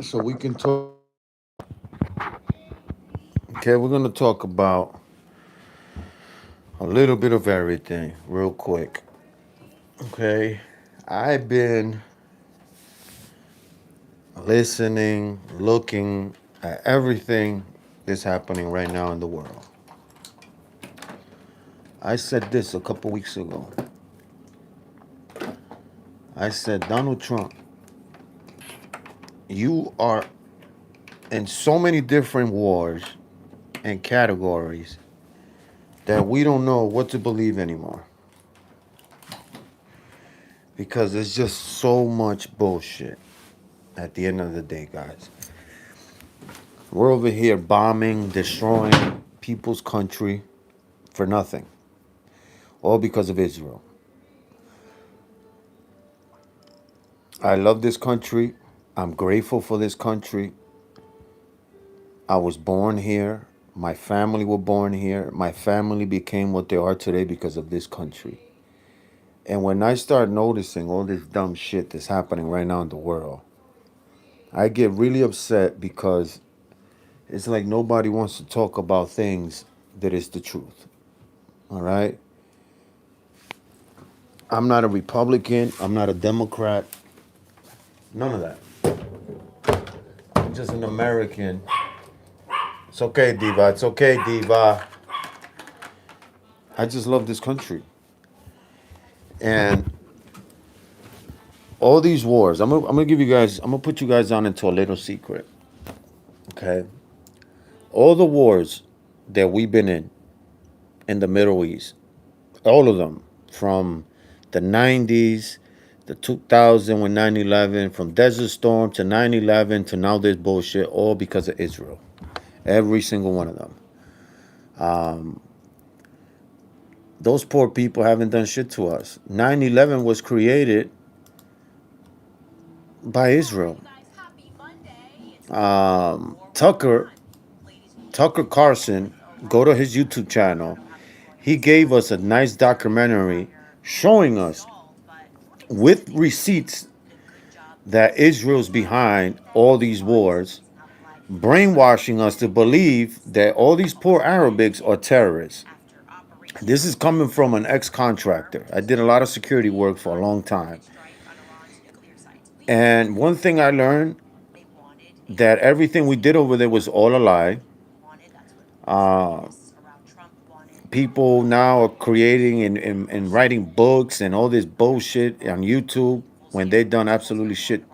so we can talk. Okay, we're gonna talk about a little bit of everything real quick. Okay, I've been listening, looking at everything that's happening right now in the world. I said this a couple weeks ago. I said, Donald Trump, you are in so many different wars and categories that we don't know what to believe anymore because there's just so much bullshit at the end of the day, guys. We're over here bombing, destroying people's country for nothing, all because of Israel. I love this country. I'm grateful for this country. I was born here. My family were born here. My family became what they are today because of this country. And when I start noticing all this dumb shit that's happening right now in the world, I get really upset because it's like nobody wants to talk about things that is the truth. All right? I'm not a Republican. I'm not a Democrat. None of that. I'm just an American. It's okay, Diva. It's okay, Diva. I just love this country. And all these wars, I'm gonna give you guys, I'm gonna put you guys on into a little secret. Okay? All the wars that we've been in the Middle East, all of them, from the 90s, the 2000 with 9/11, from Desert Storm to 9/11 to now this bullshit, all because of Israel. Every single one of them. Those poor people haven't done shit to us. 9/11 was created by Israel. Tucker Carlson, go to his YouTube channel. He gave us a nice documentary showing us with receipts that Israel's behind all these wars, brainwashing us to believe that all these poor Arabics are terrorists. This is coming from an ex-contractor. I did a lot of security work for a long time. And one thing I learned that everything we did over there was all a lie. Uh, People now are creating and writing books and all this bullshit on YouTube when they done absolutely shit.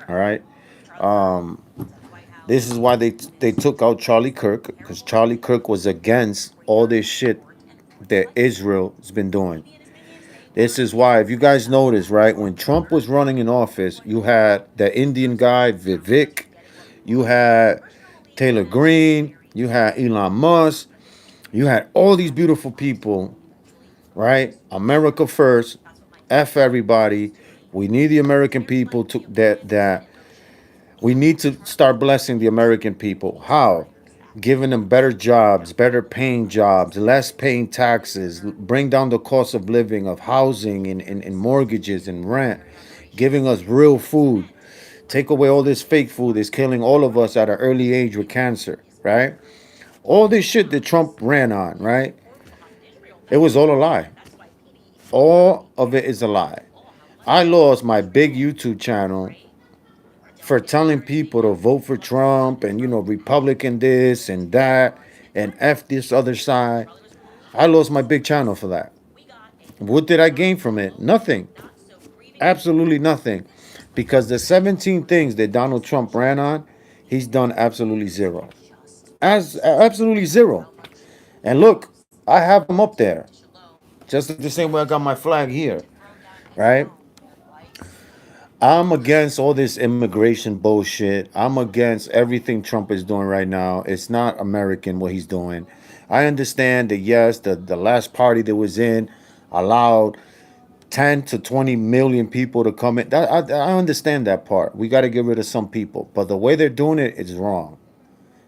All right. Um, this is why they took out Charlie Kirk because Charlie Kirk was against all this shit that Israel has been doing. This is why, if you guys notice, right, when Trump was running in office, you had the Indian guy Vivek, you had Taylor Green, you had Elon Musk, you had all these beautiful people, right? America first, F everybody. We need the American people to that we need to start blessing the American people. How? Giving them better jobs, better paying jobs, less paying taxes, bring down the cost of living, of housing and mortgages and rent, giving us real food, take away all this fake food that's killing all of us at an early age with cancer, right? All this shit that Trump ran on, right? It was all a lie. All of it is a lie. I lost my big YouTube channel for telling people to vote for Trump and, Republican this and that and F this other side. I lost my big channel for that. What did I gain from it? Nothing. Absolutely nothing. Because the 17 things that Donald Trump ran on, he's done absolutely zero. As absolutely zero. And look, I have them up there. Just the same way I got my flag here, right? I'm against all this immigration bullshit. I'm against everything Trump is doing right now. It's not American what he's doing. I understand that, yes, the last party that was in allowed 10 to 20 million people to come in. I understand that part. We got to get rid of some people. But the way they're doing it is wrong.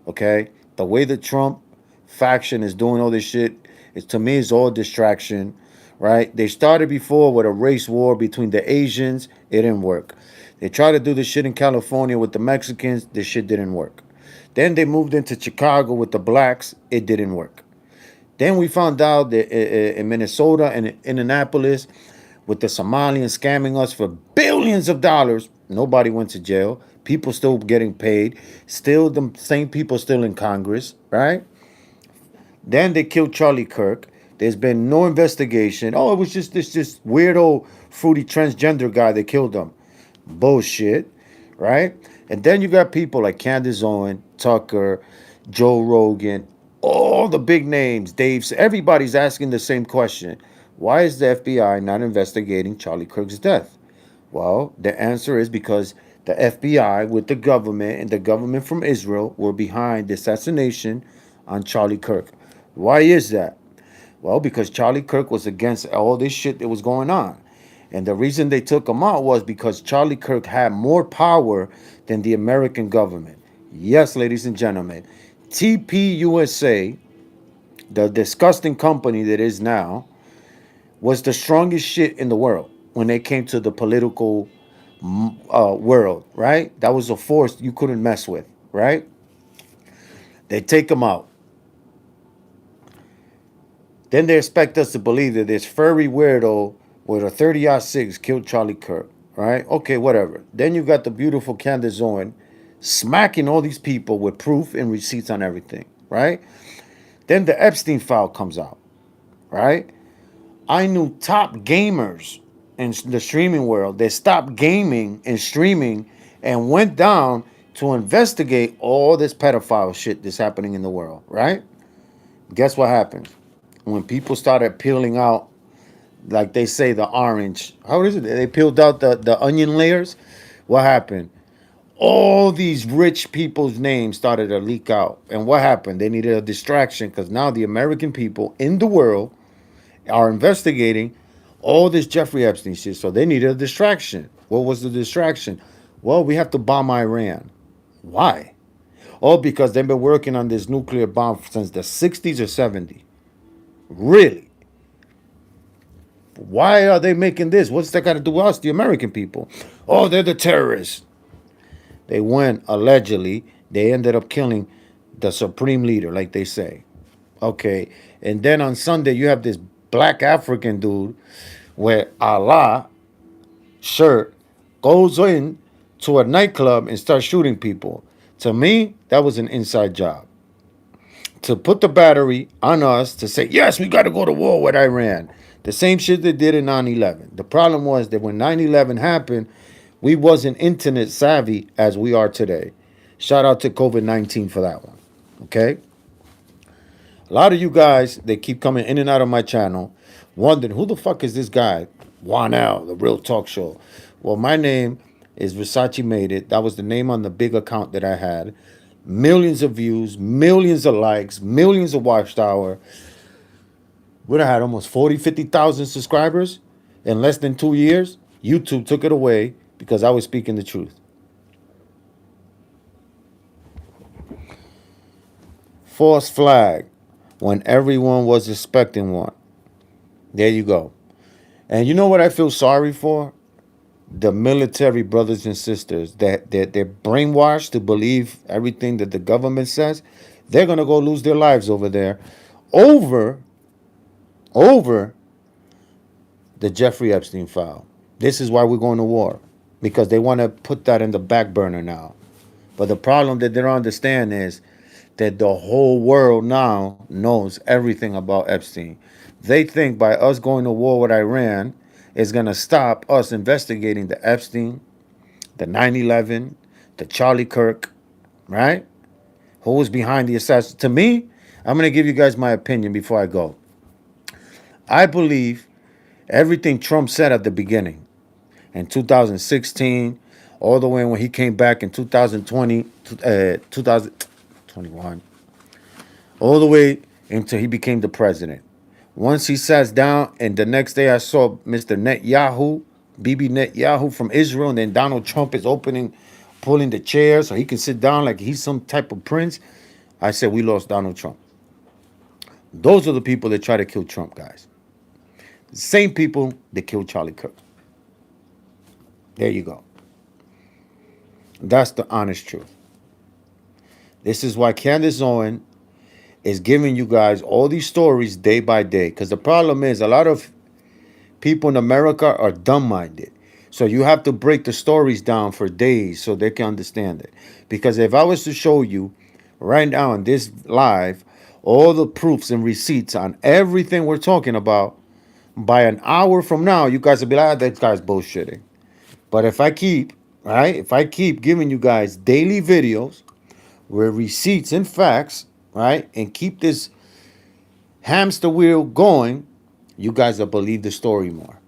Okay? The way the Trump faction is doing all this shit is, to me, is all distraction, right? They started before with a race war between the Asians It didn't work. They tried to do this shit in California with the Mexicans. This shit didn't work. Then they moved into Chicago with the blacks. It didn't work. Then we found out that in Minnesota and in Annapolis, with the Somalians scamming us for billions of dollars, nobody went to jail. People still getting paid. Still the same people still in Congress, right? Then they killed Charlie Kirk. There's been no investigation. Oh, it was just this weirdo fruity transgender guy that killed him. Bullshit, right? And then you got people like Candace Owen, Tucker, Joe Rogan, all the big names, Dave. Everybody's asking the same question. Why is the FBI not investigating Charlie Kirk's death? Well, the answer is because the FBI with the government and the government from Israel were behind the assassination on Charlie Kirk. Why is that? Well, because Charlie Kirk was against all this shit that was going on. And the reason they took him out was because Charlie Kirk had more power than the American government. Yes, ladies and gentlemen, TPUSA, the disgusting company that is now, was the strongest shit in the world when they came to the political world, right? That was a force you couldn't mess with, right? They take him out. Then they expect us to believe that this furry weirdo with a 30-06 killed Charlie Kirk, right? Okay, whatever. Then you got the beautiful Candace Owen smacking all these people with proof and receipts on everything, right? Then the Epstein file comes out, right? I knew top gamers in the streaming world that stopped gaming and streaming and went down to investigate all this pedophile shit that's happening in the world, right? Guess what happened? When people started peeling out, like they say, the orange, how is it? They peeled out the onion layers. What happened? All these rich people's names started to leak out. And what happened? They needed a distraction because now the American people in the world are investigating all this Jeffrey Epstein shit. So they needed a distraction. What was the distraction? Well, we have to bomb Iran. Why? Oh, because they've been working on this nuclear bomb since the 60s or 70s. Really? Why are they making this? What's that got to do with us, the American people? Oh, they're the terrorists. They went, allegedly, they ended up killing the supreme leader, like they say. Okay. And then on Sunday, you have this black African dude where Allah shirt goes in to a nightclub and starts shooting people. To me, that was an inside job. To put the battery on us to say, yes, we got to go to war with Iran. The same shit they did in 9/11. The problem was that when 9/11 happened, we wasn't internet savvy as we are today. Shout out to COVID-19 for that one. Okay? A lot of you guys, they keep coming in and out of my channel, wondering who the fuck is this guy? Juan L, the Real Talk Show. Well, my name is Versace Made It. That was the name on the big account that I had. Millions of views, millions of likes, millions of watch hour. Would have had almost 40, 50,000 subscribers in less than 2 years. YouTube took it away because I was speaking the truth. False flag when everyone was expecting one. There you go. And you know what I feel sorry for? The military brothers and sisters that they're brainwashed to believe everything that the government says. They're gonna go lose their lives over there, over the Jeffrey Epstein file. This is why we're going to war, because they want to put that in the back burner now. But the problem that they don't understand is that the whole world now knows everything about Epstein. They think by us going to war with Iran is going to stop us investigating the Epstein, the 9/11, the Charlie Kirk, right? Who was behind the assassin? To me, I'm going to give you guys my opinion before I go. I believe everything Trump said at the beginning in 2016, all the way when he came back in 2020, 2021, all the way until he became the president. Once he sat down, and the next day I saw Mr. Netanyahu, Bibi Netanyahu from Israel, and then Donald Trump is pulling the chair so he can sit down like he's some type of prince. I said, we lost Donald Trump. Those are the people that try to kill Trump, guys. The same people that killed Charlie Kirk. There you go. That's the honest truth. This is why Candace Owen is giving you guys all these stories day by day. Because the problem is, a lot of people in America are dumb-minded. So you have to break the stories down for days so they can understand it. Because if I was to show you right now in this live all the proofs and receipts on everything we're talking about, by an hour from now, you guys will be like, that guy's bullshitting. But if I keep, right, if I keep giving you guys daily videos with receipts and facts, right, and keep this hamster wheel going, you guys will believe the story more.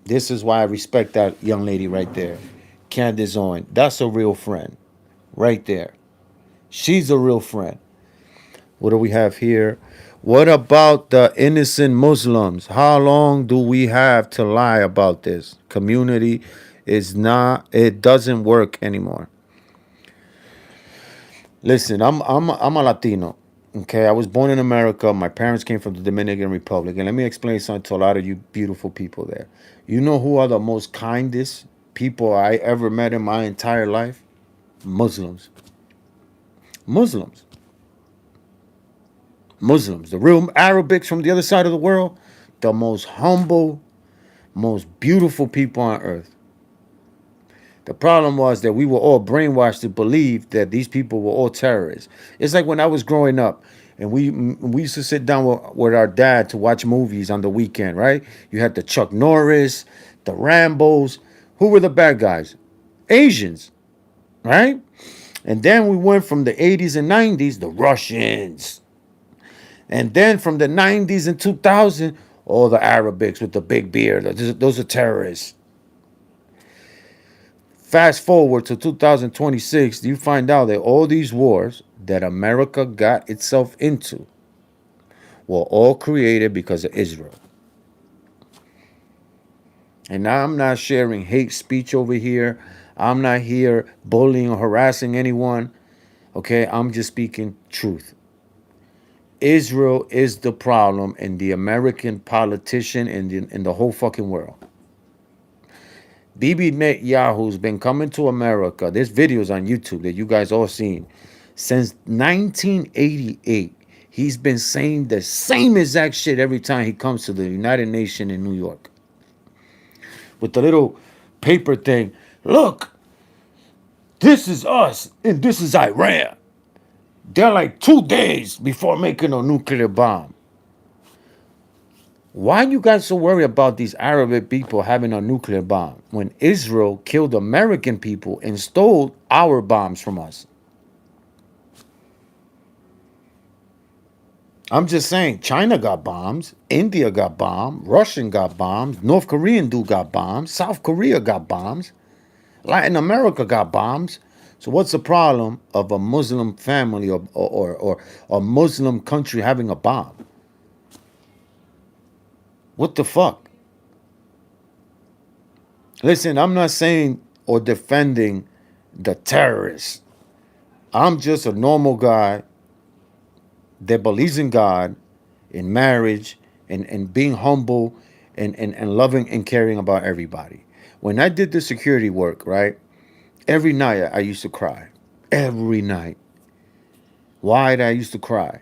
This is why I respect that young lady right there, Candace Owen. That's a real friend, right there. She's a real friend. What do we have here? What about the innocent Muslims? How long do we have to lie about this? Community is not, it doesn't work anymore. Listen, I'm a Latino. Okay, I was born in America. My parents came from the Dominican Republic. And let me explain something to a lot of you beautiful people there. You know who are the most kindest people I ever met in my entire life? Muslims. Muslims. Muslims. The real Arabics from the other side of the world. The most humble, most beautiful people on earth. The problem was that we were all brainwashed to believe that these people were all terrorists. It's like when I was growing up and we used to sit down with our dad to watch movies on the weekend, right? You had the Chuck Norris, the Rambos. Who were the bad guys? Asians, right? And then we went from the 80s and 90s, the Russians. And then from the 90s and 2000, all the Arabics with the big beard. Those are terrorists. Fast forward to 2026, you find out that all these wars that America got itself into were all created because of Israel. And now I'm not sharing hate speech over here. I'm not here bullying or harassing anyone. Okay, I'm just speaking truth. Israel is the problem in the American politician and in the whole fucking world. Bibi Netanyahu's been coming to America. There's videos on YouTube that you guys all seen. Since 1988, he's been saying the same exact shit every time he comes to the United Nations in New York. With the little paper thing. Look, this is us and this is Iran. They're like 2 days before making a nuclear bomb. Why are you guys so worried about these Arabic people having a nuclear bomb when Israel killed American people and stole our bombs from us? I'm just saying, China got bombs, India got bombs, Russian got bombs, North Korean dude got bombs, South Korea got bombs, Latin America got bombs. So what's the problem of a Muslim family or a Muslim country having a bomb? What the fuck? Listen, I'm not saying or defending the terrorists. I'm just a normal guy that believes in God, in marriage, and being humble and loving and caring about everybody. When I did the security work, right, every night I used to cry. Every night. Why did I used to cry?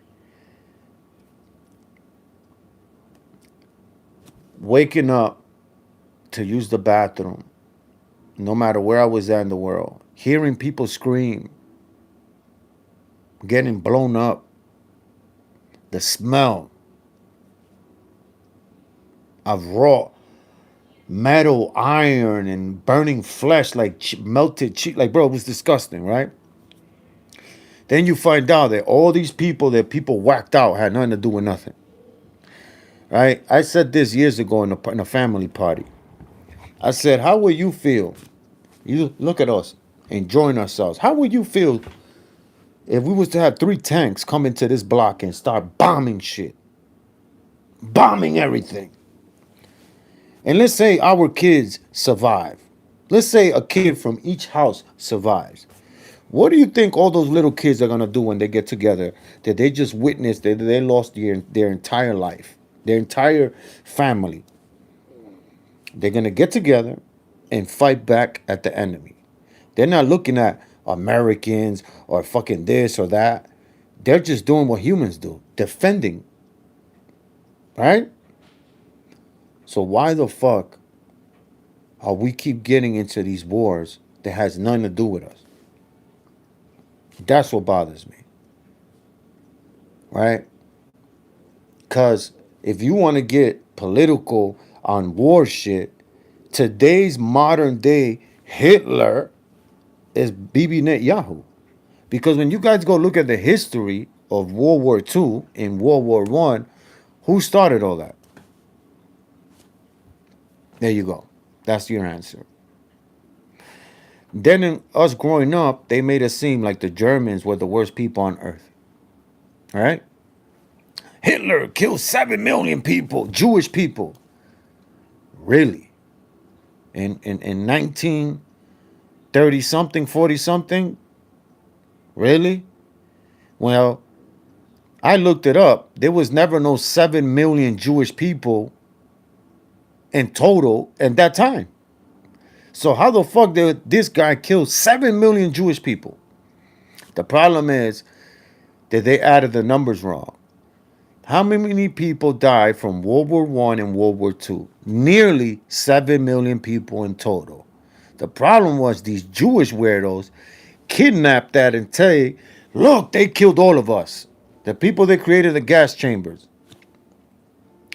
Waking up to use the bathroom, no matter where I was at in the world, hearing people scream, getting blown up, the smell of raw metal, iron, and burning flesh like melted cheese. Like, bro, it was disgusting, right? Then you find out that all these people that people whacked out had nothing to do with nothing, right? I said this years ago in a family party. I said, how would you feel? You look at us enjoying ourselves. How would you feel if we was to have 3 tanks come into this block and start bombing shit? Bombing everything. And let's say our kids survive. Let's say a kid from each house survives. What do you think all those little kids are going to do when they get together that they just witnessed that they lost their entire life, their entire family? They're going to get together and fight back at the enemy. They're not looking at Americans or fucking this or that. They're just doing what humans do, defending, right? So why the fuck are we keep getting into these wars that has nothing to do with us? That's what bothers me, right? Because if you want to get political on war shit, today's modern day Hitler is Bibi Netanyahu. Because when you guys go look at the history of World War II and World War One, who started all that? There you go. That's your answer. Then in us growing up, they made us seem like the Germans were the worst people on earth. All right? Hitler killed 7 million people, Jewish people. Really? In 1930 something, 40 something? Really? Well, I looked it up. There was never no 7 million Jewish people in total at that time. So how the fuck did this guy kill 7 million Jewish people? The problem is that they added the numbers wrong. How many people died from World War One and World War Two? Nearly 7 million people in total. The problem was these Jewish weirdos kidnapped that and say, look, they killed all of us. The people that created the gas chambers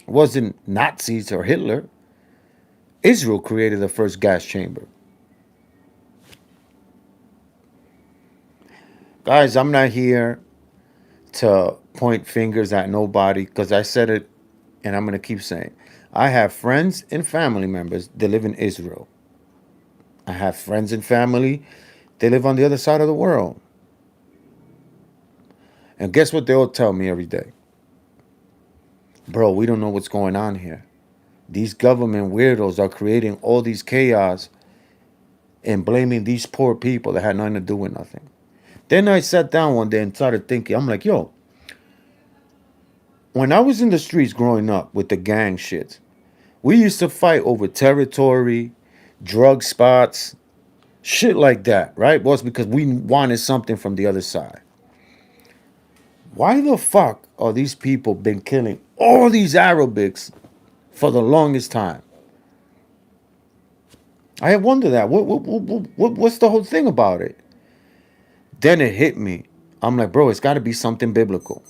wasn't Nazis or Hitler. Israel created the first gas chamber. Guys, I'm not here to point fingers at nobody because I said it and I'm going to keep saying. I have friends and family members that live in Israel. I have friends and family that live on the other side of the world. And guess what they all tell me every day? Bro, we don't know what's going on here. These government weirdos are creating all these chaos and blaming these poor people that had nothing to do with nothing. Then I sat down one day and started thinking, I'm like, yo, when I was in the streets growing up with the gang shit, we used to fight over territory, drug spots, shit like that, right? Was because we wanted something from the other side. Why the fuck are these people been killing all these Arabics for the longest time? I wonder that. What's the whole thing about it? Then it hit me. I'm like, bro, it's got to be something biblical.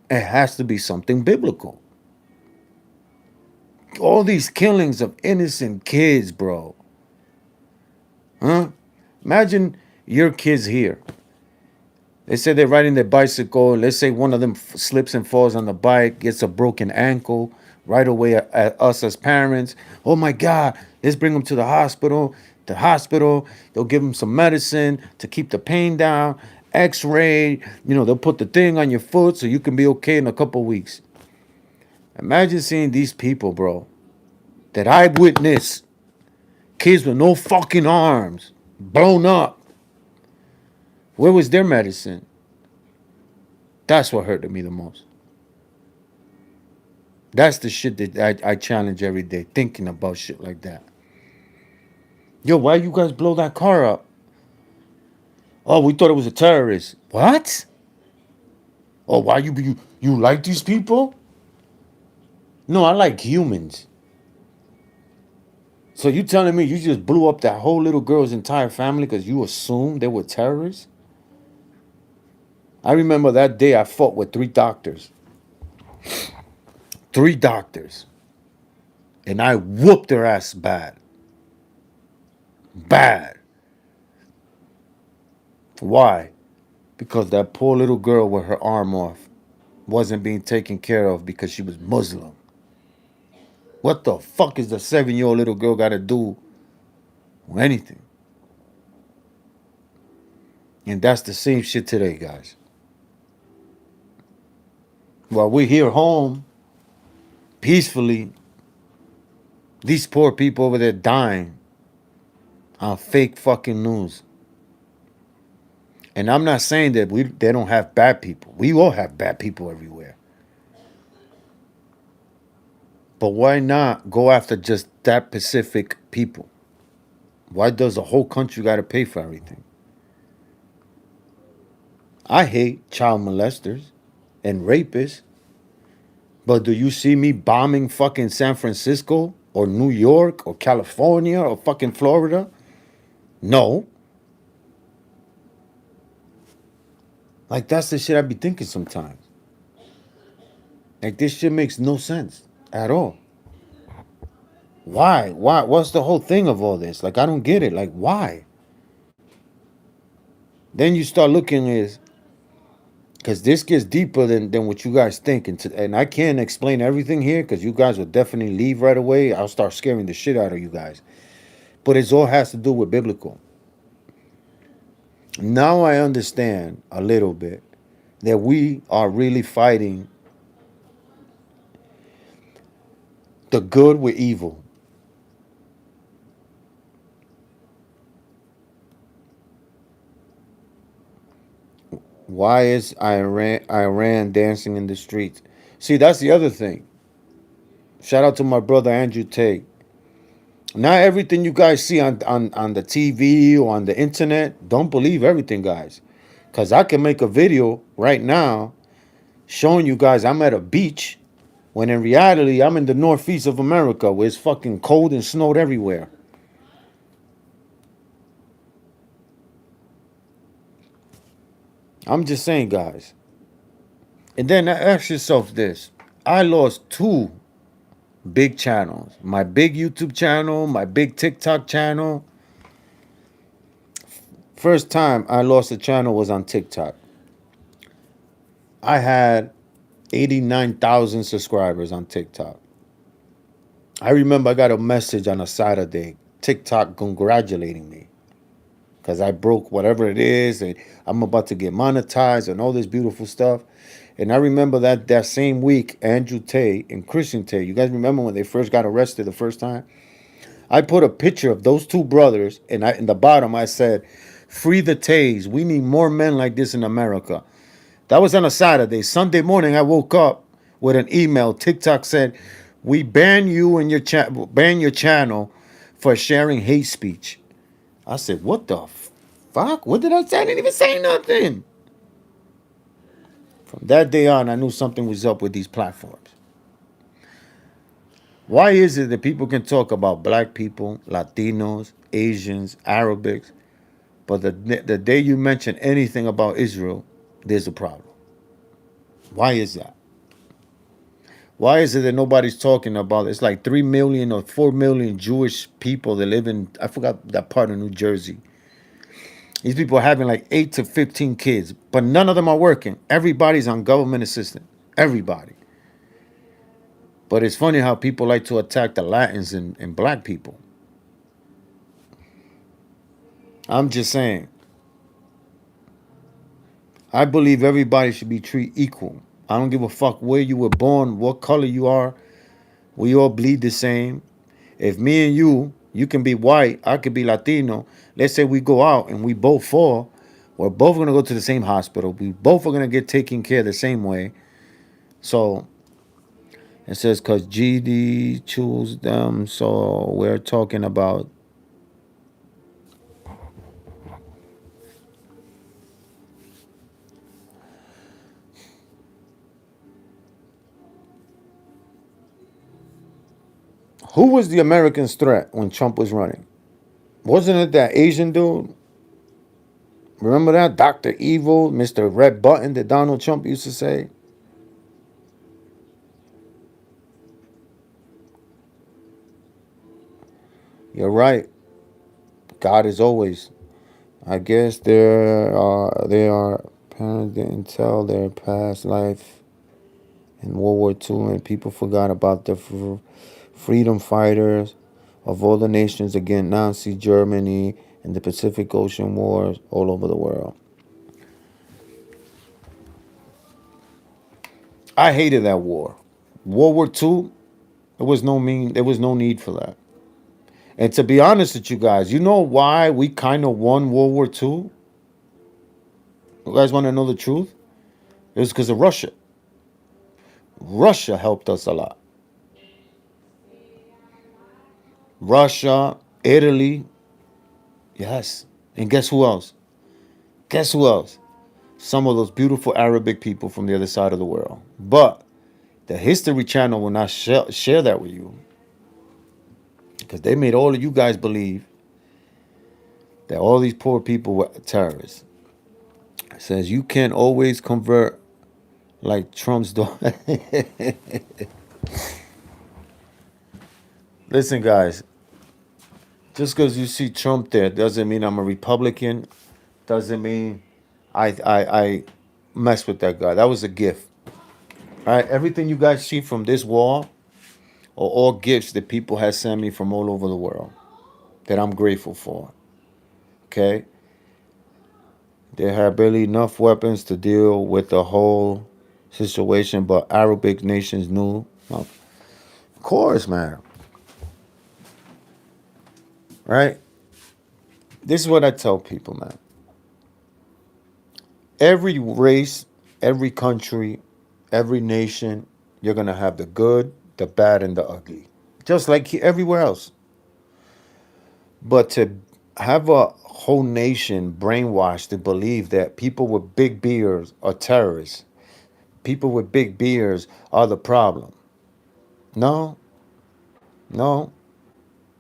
It has to be something biblical. All these killings of innocent kids, bro. Huh? Imagine your kids here. They say they're riding their bicycle. Let's say one of them slips and falls on the bike, gets a broken ankle. Right away, at us as parents, oh my God, let's bring them to the hospital. The hospital, they'll give them some medicine to keep the pain down. X-ray, they'll put the thing on your foot so you can be okay in a couple weeks. Imagine seeing these people, bro, that I witnessed. Kids with no fucking arms, blown up. Where was their medicine? That's what hurted me the most. That's the shit that I challenge every day, thinking about shit like that. Yo, why you guys blow that car up? Oh, we thought it was a terrorist. What? Oh, why you like these people? No, I like humans. So you telling me you just blew up that whole little girl's entire family because you assumed they were terrorists? I remember that day I fought with 3 doctors. 3 doctors. And I whooped their ass bad. Bad. Why? Because that poor little girl with her arm off wasn't being taken care of because she was Muslim. What the fuck is the 7-year-old little girl got to do with anything? And that's the same shit today, guys. While we're here home, peacefully, these poor people over there dying on fake fucking news. And I'm not saying that they don't have bad people. We all have bad people everywhere. But why not go after just that specific people? Why does the whole country got to pay for everything? I hate child molesters and rapists, but do you see me bombing fucking San Francisco or New York or California or fucking Florida? No. Like, that's the shit I be thinking sometimes. Like, this shit makes no sense at all. Why? Why? What's the whole thing of all this? Like, I don't get it. Like, why? Then you start looking at, because this gets deeper than what you guys think. And I can't explain everything here because you guys will definitely leave right away. I'll start scaring the shit out of you guys. But it all has to do with biblical. Now I understand a little bit that we are really fighting the good with evil. Why is Iran dancing in the streets? See, that's the other thing. Shout out to my brother Andrew Tate. Not everything you guys see on the TV or on the internet, don't believe everything, guys. Because I can make a video right now showing you guys I'm at a beach when in reality I'm in the northeast of America where it's fucking cold and snowed everywhere. I'm just saying, guys. And then ask yourself this. I lost two big channels. My big YouTube channel, my big TikTok channel. First time I lost a channel was on TikTok. I had 89,000 subscribers on TikTok. I remember I got a message on a Saturday, TikTok congratulating me because I broke whatever it is and I'm about to get monetized and all this beautiful stuff. And I remember that same week, Andrew Tate and Christian Tate, you guys remember when they first got arrested the first time? I put a picture of those two brothers, and in the bottom I said, "Free the Tays. We need more men like this in America." That was on a Saturday. Sunday morning, I woke up with an email. TikTok said, "We ban you and ban your channel for sharing hate speech." I said, "What the fuck? What did I say? I didn't even say nothing." From that day on, I knew something was up with these platforms. Why is it that people can talk about black people, Latinos, Asians, Arabics, but the day you mention anything about Israel, there's a problem? Why is that? Why is it that nobody's talking about it? It's like 3 million or 4 million Jewish people that live in, I forgot that part of New Jersey. These people are having like 8 to 15 kids, but none of them are working. Everybody's on government assistance. Everybody. But it's funny how people like to attack the Latins and black people. I'm just saying, I believe everybody should be treated equal. I don't give a fuck where you were born, what color you are. We all bleed the same. If me and you can be white, I could be Latino. Let's say we go out and we both fall. We're both gonna go to the same hospital. We both are gonna get taken care the same way. So it says because GD chose them. So we're talking about. Who was the American's threat when Trump was running? Wasn't it that Asian dude? Remember that? Dr. Evil, Mr. Red Button that Donald Trump used to say? You're right. God is always. I guess they are parents didn't tell their past life in World War II, and people forgot about the freedom fighters of all the nations against Nazi Germany and the Pacific Ocean wars all over the world. I hated that war. World War II, there was no need for that. And to be honest with you guys, you know why we kind of won World War II? You guys want to know the truth? It was because of Russia. Russia helped us a lot. Russia, Italy, Yes. And guess who else? Guess who else? Some of those beautiful Arabic people from the other side of the world. But the History Channel will not share that with you because they made all of you guys believe that all these poor people were terrorists. It says you can't always convert like Trump's daughter. Listen, guys, just because you see Trump there doesn't mean I'm a Republican. Doesn't mean I mess with that guy. That was a gift. All right, everything you guys see from this wall are all gifts that people have sent me from all over the world that I'm grateful for. Okay, they had barely enough weapons to deal with the whole situation, but Arabic nations knew. Of course, man. Right? This is what I tell people, man. Every race, every country, every nation, you're gonna have the good, the bad, and the ugly, just like everywhere else. But to have a whole nation brainwashed to believe that people with big beards are terrorists, people with big beards are the problem. No, no,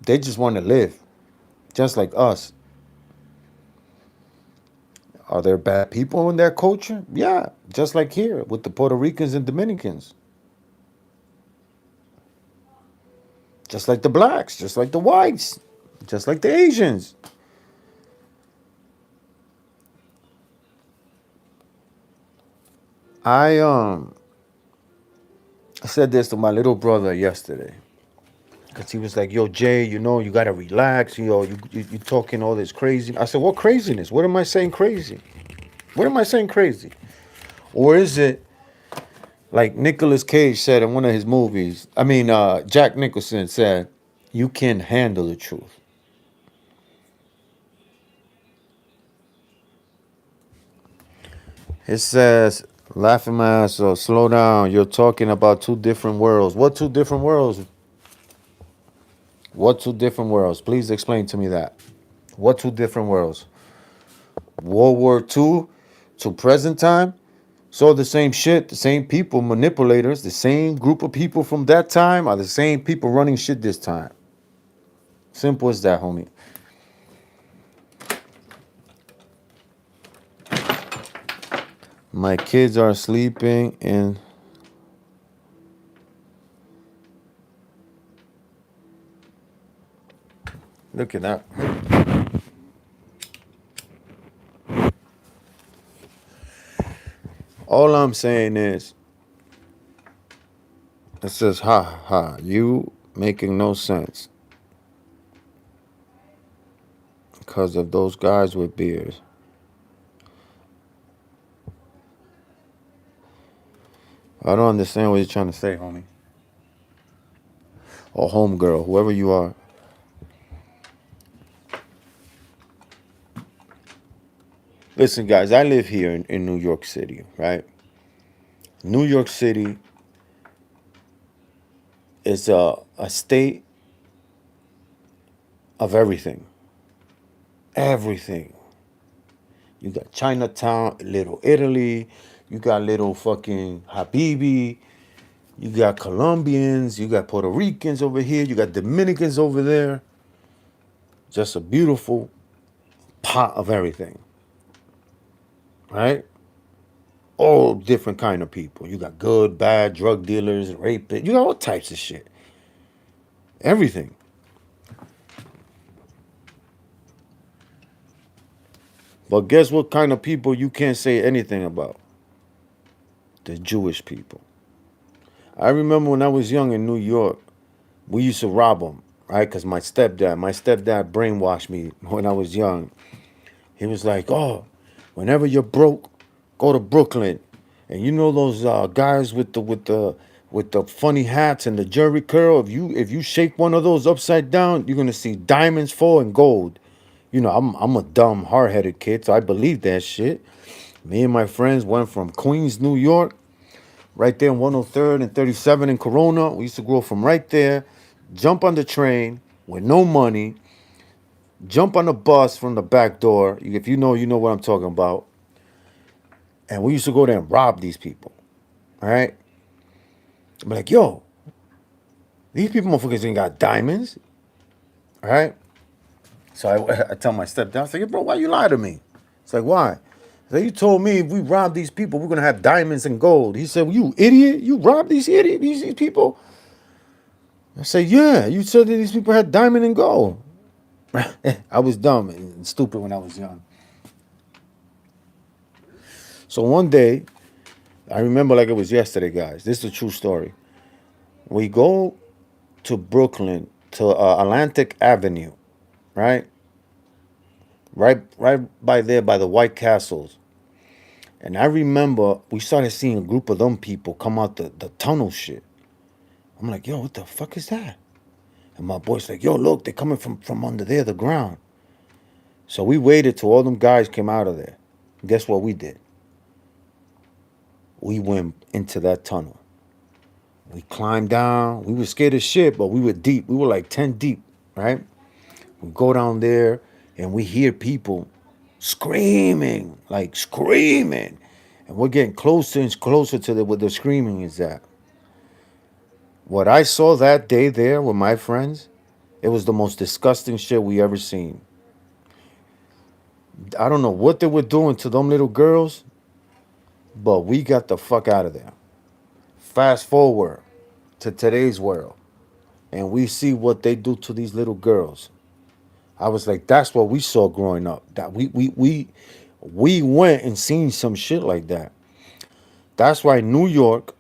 they just want to live, just like us. Are there bad people in their culture? Yeah, just like here with the Puerto Ricans and Dominicans, just like the blacks, just like the whites, just like the Asians. I said this to my little brother yesterday because he was like, "Yo, Jay, you gotta relax. You talking all this crazy." I said, "What craziness? What am I saying crazy? What am I saying crazy? Or is it like Nicolas Cage said in one of his movies? I mean, Jack Nicholson said, you can handle the truth." It says, "Laughing my ass off. Slow down. You're talking about two different worlds. What two different worlds? What two different worlds? Please explain to me that. What two different worlds? World War II to present time? So the same shit, the same people, manipulators, the same group of people from that time are the same people running shit this time. Simple as that, homie. My kids are sleeping and look at that. All I'm saying is, it says, ha ha, you making no sense because of those guys with beards. I don't understand what you're trying to say, homie. Or homegirl, whoever you are. Listen, guys, I live here in New York City, right? New York City is a state of everything. Everything. You got Chinatown, Little Italy. You got little fucking Habibi. You got Colombians. You got Puerto Ricans over here. You got Dominicans over there. Just a beautiful pot of everything, right? All different kind of people. You got good, bad, drug dealers, rapists. You got all types of shit. Everything. But guess what kind of people you can't say anything about? The Jewish people. I remember when I was young in New York, we used to rob them, right? Because my stepdad brainwashed me when I was young. He was like, "Oh, whenever you're broke, go to Brooklyn, and you know those guys with the funny hats and the jerry curl. If you shake one of those upside down, you're gonna see diamonds fall and gold." I'm a dumb, hard headed kid, so I believe that shit. Me and my friends went from Queens, New York, right there in 103rd and 37 in Corona. We used to go from right there, jump on the train with no money, jump on the bus from the back door. If you know, you know what I'm talking about. And we used to go there and rob these people. All right. I'm like, yo, these people motherfuckers ain't got diamonds. All right. So I tell my stepdad, I say, bro, why you lie to me? It's like, why? So you told me if we rob these people, we're gonna have diamonds and gold. He said, well, you idiot, you robbed these people. I said, yeah, you said that these people had diamond and gold. I was dumb and stupid when I was young. So one day, I remember like it was yesterday, guys. This is a true story. We go to Brooklyn to Atlantic Avenue, right? Right by there by the White Castles. And I remember we started seeing a group of them people come out the tunnel shit. I'm like, yo, what the fuck is that? And my boy's like, yo, look, they're coming from under there, the ground. So we waited till all them guys came out of there. And guess what we did? We went into that tunnel. We climbed down. We were scared as shit, but we were deep. We were like 10 deep, right? We go down there and we hear people screaming, like screaming. And we're getting closer and closer to where the screaming is at. What I saw that day there with my friends, it was the most disgusting shit we ever seen. I don't know what they were doing to them little girls, but we got the fuck out of there. Fast forward to today's world, and we see what they do to these little girls. I was like, that's what we saw growing up. That we went and seen some shit like that. That's why New York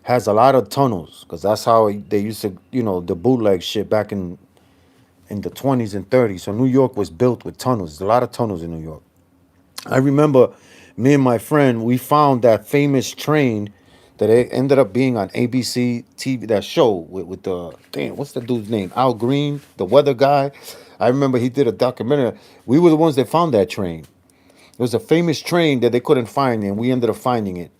has a lot of tunnels, because that's how they used to, the bootleg shit back in the 20s and 30s. So New York was built with tunnels. There's a lot of tunnels in New York. I remember me and my friend, we found that famous train that it ended up being on ABC TV, that show with the, damn, what's the dude's name? Al Green, the weather guy. I remember he did a documentary. We were the ones that found that train. It was a famous train that they couldn't find, and we ended up finding it.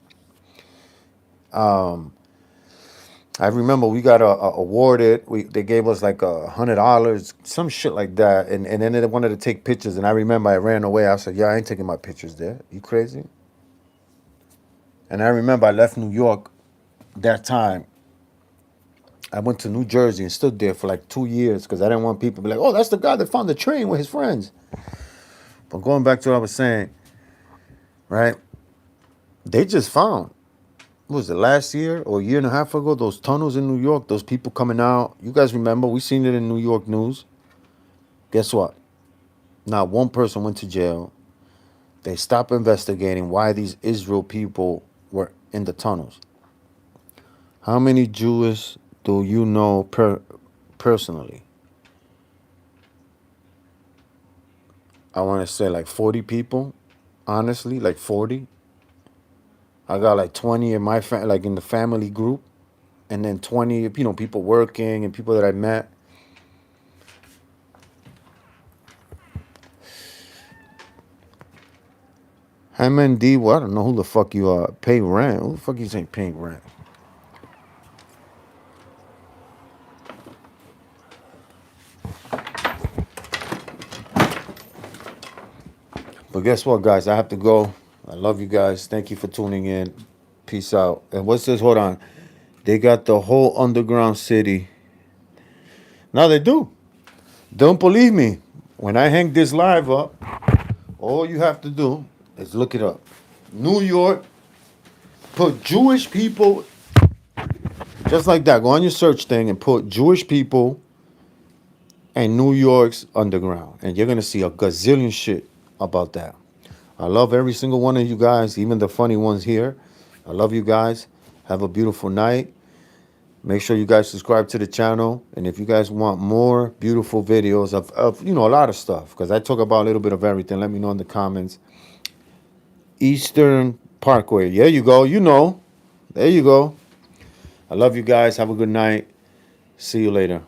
I remember we got awarded. They gave us like $100, some shit like that, and then they wanted to take pictures. And I remember I ran away. I said, "Yeah, I ain't taking my pictures there. You crazy?" And I remember I left New York that time. I went to New Jersey and stood there for like 2 years because I didn't want people to be like, "Oh, that's the guy that found the train with his friends." But going back to what I was saying, right? They just found, what was it, last year or a year and a half ago, those tunnels in New York, those people coming out. You guys remember? We seen it in New York news. Guess what? Not one person went to jail. They stopped investigating why these Israel people were in the tunnels. How many Jews do you know personally? I want to say like 40 people. Honestly, like 40. I got like 20 in my like in the family group, and then 20, people working and people that I met. MND, well, I don't know who the fuck you are. Pay rent. Who the fuck you saying paying rent? But guess what, guys? I have to go. I love you guys. Thank you for tuning in. Peace out. And what's this? Hold on. They got the whole underground city. Now they do. Don't believe me. When I hang this live up, all you have to do is look it up. New York, put Jewish people, just like that. Go on your search thing and put Jewish people and New York's underground. And you're going to see a gazillion shit about that. I love every single one of you guys, even the funny ones here. I love you guys. Have a beautiful night. Make sure you guys subscribe to the channel. And if you guys want more beautiful videos of a lot of stuff, because I talk about a little bit of everything, let me know in the comments. Eastern Parkway. There you go. There you go. I love you guys. Have a good night. See you later.